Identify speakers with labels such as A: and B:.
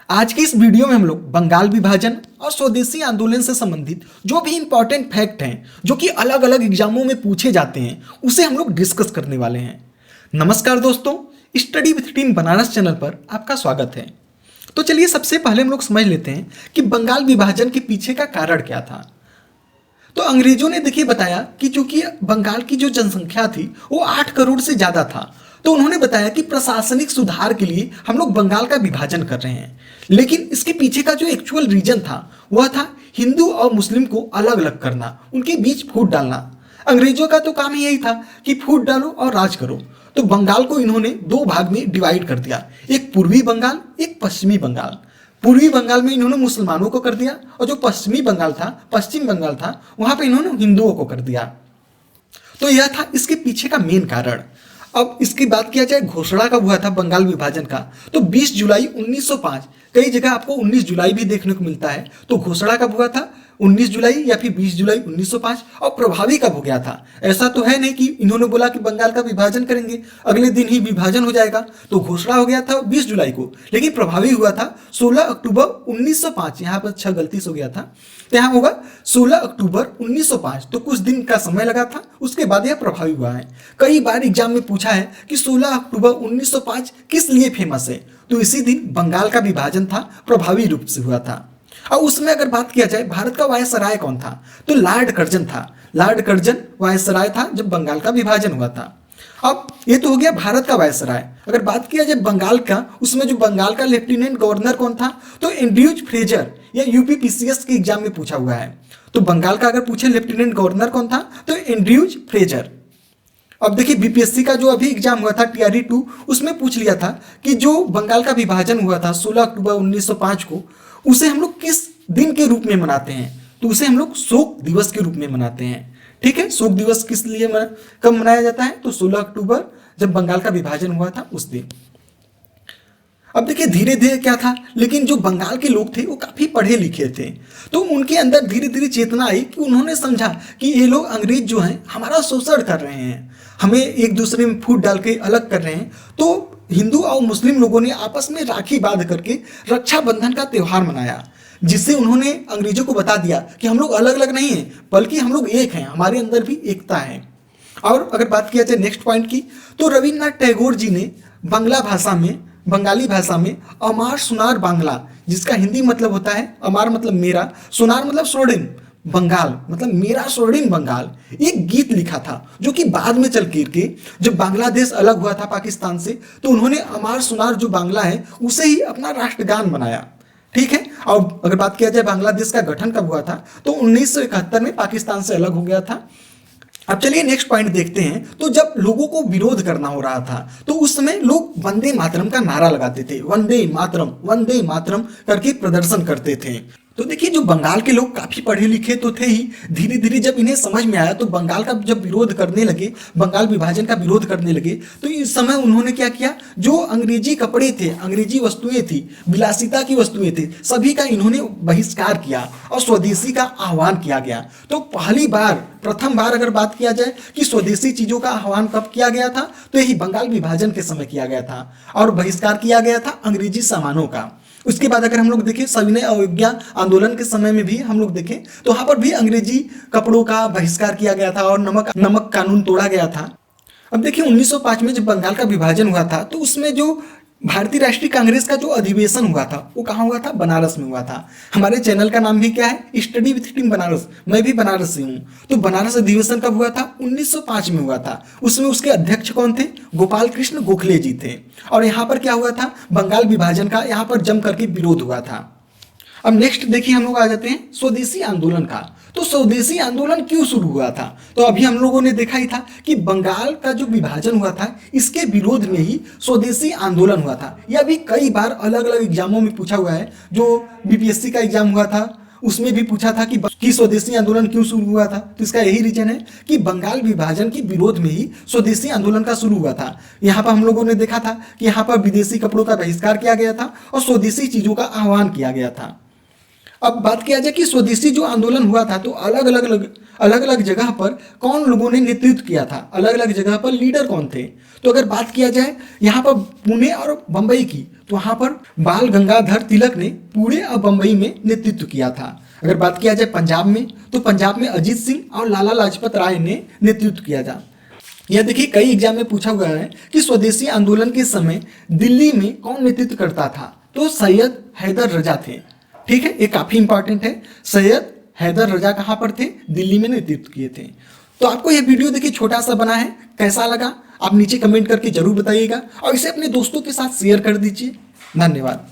A: आज के इस वीडियो में हम लोग बंगाल विभाजन और स्वदेशी आंदोलन से संबंधित जो भी इंपॉर्टेंट फैक्ट हैं जो कि अलग अलग एग्जामों में पूछे जाते हैं उसे हम लोग डिस्कस करने वाले हैं। नमस्कार दोस्तों, study with team Banaras channel पर आपका स्वागत है। तो चलिए सबसे पहले हम लोग समझ लेते हैं कि बंगाल विभाजन के पीछे का कारण क्या था। तो अंग्रेजों ने देखिए बताया कि चूंकि बंगाल की जो जनसंख्या थी वो 8 करोड़ से ज़्यादा था, तो उन्होंने बताया कि प्रशासनिक सुधार के लिए हम लोग बंगाल का विभाजन कर रहे हैं। लेकिन इसके पीछे का जो एक्चुअल रीजन था वह था हिंदू और मुस्लिम को अलग अलग करना, उनके बीच फूट डालना। अंग्रेजों का तो काम ही यही था कि फूट डालो और राज करो। तो बंगाल को इन्होंने दो भाग में डिवाइड कर दिया, एक पूर्वी बंगाल, एक पश्चिमी बंगाल। पूर्वी बंगाल में इन्होंने मुसलमानों को कर दिया और जो पश्चिम बंगाल था वहां पे इन्होंने हिंदुओं को कर दिया। तो यह था इसके पीछे का मेन कारण। अब इसकी बात किया जाए घोषणा कब हुआ था बंगाल विभाजन का, तो 20 जुलाई 1905। कई जगह आपको 19 जुलाई भी देखने को मिलता है। तो घोषणा कब हुआ था, 19 जुलाई या फिर 20 जुलाई 1905। और प्रभावी कब हो गया था, ऐसा तो है नहीं कि इन्होंने बोला कि बंगाल का विभाजन करेंगे अगले दिन ही विभाजन हो जाएगा। तो घोषणा हो गया था 20 जुलाई को, लेकिन प्रभावी हुआ था 16 अक्टूबर 1905। यहाँ पर 6 गलती से हो गया था, तो यहाँ होगा 16 अक्टूबर 1905। तो कुछ दिन का समय लगा था, उसके बाद यह प्रभावी हुआ है। कई बार एग्जाम में पूछा है कि 16 अक्टूबर 1905 किस लिए फेमस है, तो इसी दिन बंगाल का विभाजन था, प्रभावी रूप से हुआ था। और उसमें अगर बात किया जाए भारत का वायसराय कौन था, तो लॉर्ड कर्जन था। लॉर्ड कर्जन वायसराय था जब बंगाल का विभाजन हुआ था। अब ये तो हो गया भारत का वायसराय। अगर बात किया जाए बंगाल का, उसमें जो बंगाल का लेफ्टिनेंट गवर्नर कौन था, तो एंड्रयूज फ्रेजर। या यूपीपीसीएस के एग्जाम में पूछा हुआ है। तो बंगाल का अगर पूछे लेफ्टिनेंट गवर्नर कौन था, तो एंड्रयूज फ्रेजर। अब देखिए बीपीएससी का जो अभी एग्जाम हुआ था टीआरई 2, उसमें पूछ लिया था कि जो बंगाल का विभाजन हुआ था 16 अक्टूबर 1905 को, उसे हम लोग किस दिन के रूप में मनाते हैं, तो उसे हम लोग शोक दिवस के रूप में मनाते हैं। ठीक है, शोक दिवस किस लिए कब मनाया जाता है, तो 16 अक्टूबर जब बंगाल का विभाजन हुआ था उस दिन। अब देखिए धीरे धीरे क्या था, लेकिन जो बंगाल के लोग थे वो काफी पढ़े लिखे थे, तो उनके अंदर धीरे धीरे चेतना आई कि उन्होंने समझा कि ये लोग अंग्रेज जो हैं हमारा शोषण कर रहे हैं, हमें एक दूसरे में फूट डाल के अलग कर रहे हैं। तो हिंदू और मुस्लिम लोगों ने आपस में राखी बांध करके रक्षाबंधन का त्यौहार मनाया, जिससे उन्होंने अंग्रेजों को बता दिया कि हम लोग अलग अलग नहीं हैं, बल्कि हम लोग एक हैं, हमारे अंदर भी एकता है। और अगर बात किया जाए नेक्स्ट पॉइंट की, तो रविन्द्रनाथ टैगोर जी ने बंगाली भाषा में अमार सुनार बांग्ला, जिसका हिंदी मतलब होता है अमार मतलब मेरा, सुनार मतलब स्वर्णिम, बंगाल मतलब मेरा स्वर्णिम बंगाल, एक गीत लिखा था, जो कि बाद में चल के जब बांग्लादेश अलग हुआ था पाकिस्तान से, तो उन्होंने अमार सुनार जो बांग्ला है उसे ही अपना राष्ट्रगान बनाया। ठीक है, और अगर बात किया जाए बांग्लादेश का गठन कब हुआ था, तो 1971 में पाकिस्तान से अलग हो गया था। अब चलिए नेक्स्ट पॉइंट देखते हैं। तो जब लोगों को विरोध करना हो रहा था, तो उस समय लोग वंदे मातरम का नारा लगाते थे, वंदे मातरम करके प्रदर्शन करते थे। तो देखिए जो बंगाल के लोग काफी पढ़े लिखे तो थे ही, धीरे धीरे जब इन्हें समझ में आया तो बंगाल का जब विरोध करने लगे, बंगाल विभाजन का विरोध करने लगे, तो इस समय उन्होंने क्या किया, जो अंग्रेजी कपड़े थे, अंग्रेजी वस्तुएं थी, विलासिता की वस्तुएं थे, सभी का इन्होंने बहिष्कार किया और स्वदेशी का आह्वान किया गया। तो प्रथम बार अगर बात किया जाए कि स्वदेशी चीजों का आह्वान कब किया गया था, तो यही बंगाल विभाजन के समय किया गया था और बहिष्कार किया गया था अंग्रेजी सामानों का। उसके बाद अगर हम लोग देखें सविनय अवज्ञा आंदोलन के समय में भी हम लोग देखें तो वहां पर भी अंग्रेजी कपड़ों का बहिष्कार किया गया था और नमक कानून तोड़ा गया था। अब देखिए 1905 में जब बंगाल का विभाजन हुआ था, तो उसमें जो भारतीय राष्ट्रीय कांग्रेस का जो अधिवेशन हुआ था वो कहाँ हुआ था, बनारस में हुआ था। हमारे चैनल का नाम भी क्या है, स्टडी विथ टीम बनारस, मैं भी बनारस से हूँ। तो बनारस अधिवेशन कब हुआ था, 1905 में हुआ था। उसमें उसके अध्यक्ष कौन थे, गोपाल कृष्ण गोखले जी थे। और यहाँ पर क्या हुआ था, बंगाल विभाजन का यहाँ पर जम करके विरोध हुआ था। अब नेक्स्ट देखिए हम लोग आ जाते हैं स्वदेशी आंदोलन का। तो स्वदेशी आंदोलन क्यों शुरू हुआ था, तो अभी हम लोगों ने देखा ही था कि बंगाल का जो विभाजन हुआ था इसके विरोध में ही स्वदेशी आंदोलन हुआ था। यह भी कई बार अलग अलग एग्जामों में पूछा हुआ है। जो बीपीएससी का एग्जाम हुआ था उसमें भी पूछा था कि स्वदेशी आंदोलन क्यों शुरू हुआ था, तो इसका यही रीजन है कि बंगाल विभाजन के विरोध में ही स्वदेशी आंदोलन का शुरू हुआ था। यहाँ पर हम लोगों ने देखा था कि यहाँ पर विदेशी कपड़ों का बहिष्कार किया गया था और स्वदेशी चीजों का आह्वान किया गया था। अब बात किया जाए कि स्वदेशी जो आंदोलन हुआ था, तो अलग अलग अलग अलग जगह पर कौन लोगों ने नेतृत्व किया था, अलग अलग जगह पर लीडर कौन थे। तो अगर बात किया जाए यहाँ पर पुणे और बंबई की, तो वहाँ पर बाल गंगाधर तिलक ने पुणे और बंबई में नेतृत्व किया था। अगर बात किया जाए पंजाब में, तो पंजाब में अजीत सिंह और लाला लाजपत राय ने नेतृत्व किया था। यह देखिए कई एग्जाम में पूछा हुआ है कि स्वदेशी आंदोलन के समय दिल्ली में कौन नेतृत्व करता था, तो सैयद हैदर रजा थे। ठीक है, ये काफी इंपॉर्टेंट है। सैयद हैदर रजा कहाँ पर थे, दिल्ली में नेतृत्व किए थे। तो आपको यह वीडियो देखिए छोटा सा बना है, कैसा लगा आप नीचे कमेंट करके जरूर बताइएगा और इसे अपने दोस्तों के साथ शेयर कर दीजिए। धन्यवाद।